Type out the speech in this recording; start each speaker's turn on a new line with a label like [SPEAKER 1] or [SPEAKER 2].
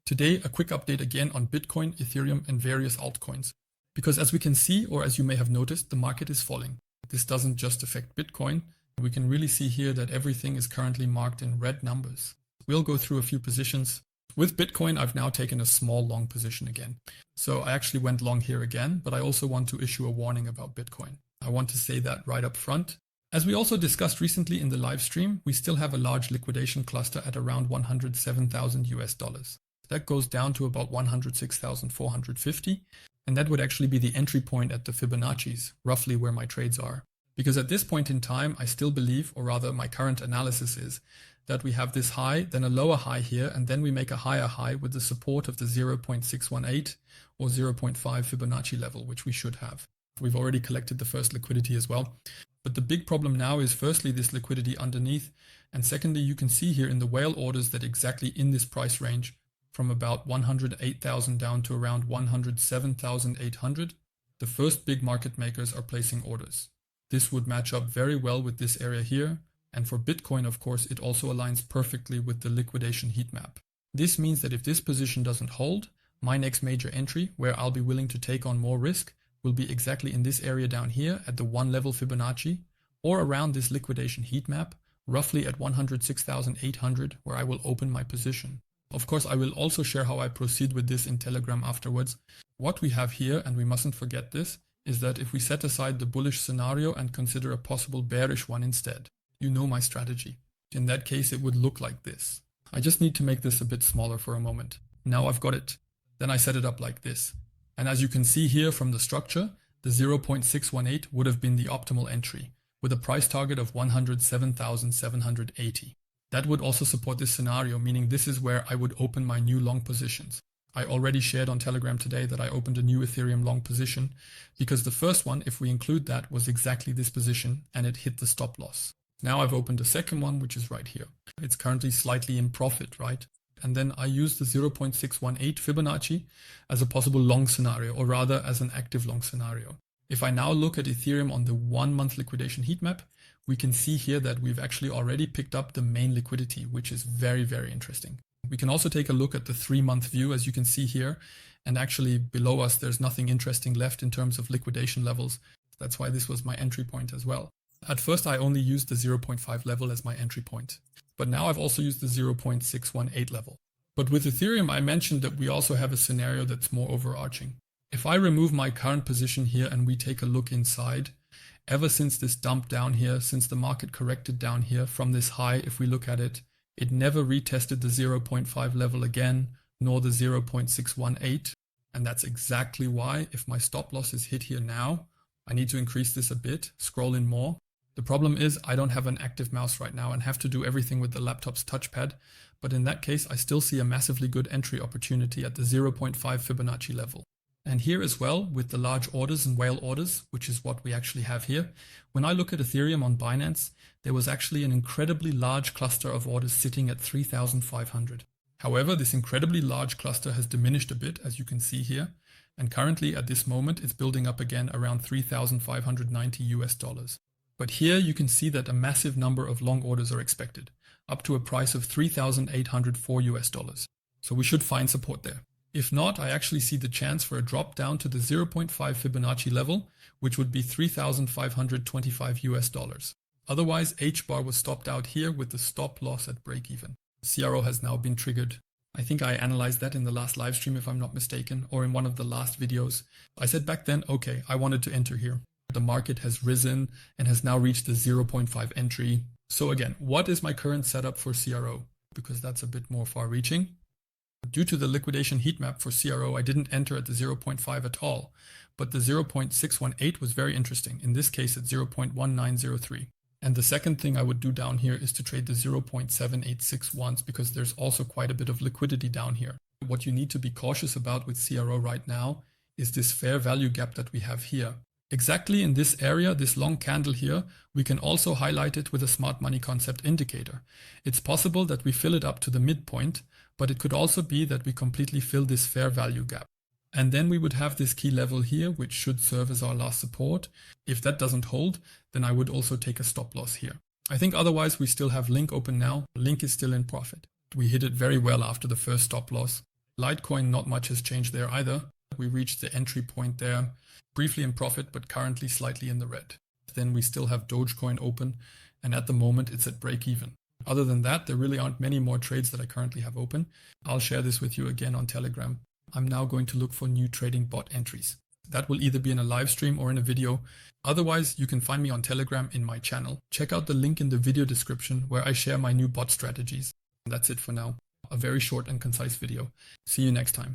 [SPEAKER 1] Today, a quick update again on Bitcoin, Ethereum, and various altcoins. Because as we can see, or as you may have noticed, the market is falling. This doesn't just affect Bitcoin. We can really see here that everything is currently marked in red numbers. We'll go through a few positions. With Bitcoin, I've now taken a small long position again. So I actually went long here again, but I also want to issue a warning about Bitcoin. I want to say that right up front. As we also discussed recently in the live stream, we still have a large liquidation cluster at around 107,000 US dollars. That goes down to about 106,450. And that would actually be the entry point at the Fibonacci's, roughly where my trades are. Because at this point in time, I still believe, or rather my current analysis is, that we have this high, then a lower high here, and then we make a higher high with the support of the 0.618 or 0.5 Fibonacci level, which we should have. We've already collected the first liquidity as well. But the big problem now is firstly this liquidity underneath, and secondly you can see here in the whale orders that exactly in this price range, from about 108,000 down to around 107,800, the first big market makers are placing orders. This would match up very well with this area here, and for Bitcoin, of course, it also aligns perfectly with the liquidation heat map. This means that if this position doesn't hold, my next major entry, where I'll be willing to take on more risk, will be exactly in this area down here at the 1 level Fibonacci, or around this liquidation heat map, roughly at 106,800, where I will open my position. Of course, I will also share how I proceed with this in Telegram afterwards. What we have here, and we mustn't forget this, is that if we set aside the bullish scenario and consider a possible bearish one instead, you know my strategy. In that case, it would look like this. I just need to make this a bit smaller for a moment. Now I've got it. Then I set it up like this. And as you can see here from the structure, the 0.618 would have been the optimal entry, with a price target of 107,780. That would also support this scenario, meaning this is where I would open my new long positions. I already shared on Telegram today that I opened a new Ethereum long position, because the first one, if we include that, was exactly this position and it hit the stop loss. Now I've opened a second one, which is right here. It's currently slightly in profit, right? And then I use the 0.618 Fibonacci as a possible long scenario, or rather as an active long scenario. If I now look at Ethereum on the 1 month liquidation heat map, we can see here that we've actually already picked up the main liquidity, which is very, very interesting. We can also take a look at the 3-month view, as you can see here. And actually below us, there's nothing interesting left in terms of liquidation levels. That's why this was my entry point as well. At first, I only used the 0.5 level as my entry point. But now I've also used the 0.618 level. But with Ethereum, I mentioned that we also have a scenario that's more overarching. If I remove my current position here and we take a look inside, ever since this dump down here, since the market corrected down here from this high, if we look at it, it never retested the 0.5 level again, nor the 0.618. And that's exactly why, if my stop loss is hit here now, I need to increase this a bit, scroll in more. The problem is I don't have an active mouse right now and have to do everything with the laptop's touchpad. But in that case, I still see a massively good entry opportunity at the 0.5 Fibonacci level. And here as well, with the large orders and whale orders, which is what we actually have here, when I look at Ethereum on Binance, there was actually an incredibly large cluster of orders sitting at 3,500. However, this incredibly large cluster has diminished a bit, as you can see here. And currently at this moment, it's building up again around 3,590 US dollars. But here you can see that a massive number of long orders are expected, up to a price of 3,804 US dollars. So we should find support there. If not, I actually see the chance for a drop down to the 0.5 Fibonacci level, which would be 3,525 US dollars. Otherwise, H-bar was stopped out here with the stop loss at break even. CRO has now been triggered. I think I analyzed that in the last live stream, if I'm not mistaken, or in one of the last videos. I said back then, okay, I wanted to enter here. The market has risen and has now reached the 0.5 entry. So again, what is my current setup for CRO? Because that's a bit more far reaching. Due to the liquidation heat map for CRO, I didn't enter at the 0.5 at all, but the 0.618 was very interesting, in this case at 0.1903. And the second thing I would do down here is to trade the 0.786 once, because there's also quite a bit of liquidity down here. What you need to be cautious about with CRO right now is this fair value gap that we have here. Exactly in this area, this long candle here, we can also highlight it with a smart money concept indicator. It's possible that we fill it up to the midpoint, but it could also be that we completely fill this fair value gap. And then we would have this key level here, which should serve as our last support. If that doesn't hold, then I would also take a stop loss here. I think otherwise we still have Link open now. Link is still in profit. We hit it very well after the first stop loss. Litecoin, not much has changed there either. We reached the entry point there, briefly in profit, but currently slightly in the red. Then we still have Dogecoin open, and at the moment it's at break even. Other than that, there really aren't many more trades that I currently have open. I'll share this with you again on Telegram. I'm now going to look for new trading bot entries. That will either be in a live stream or in a video. Otherwise, you can find me on Telegram in my channel. Check out the link in the video description where I share my new bot strategies. And that's it for now. A very short and concise video. See you next time.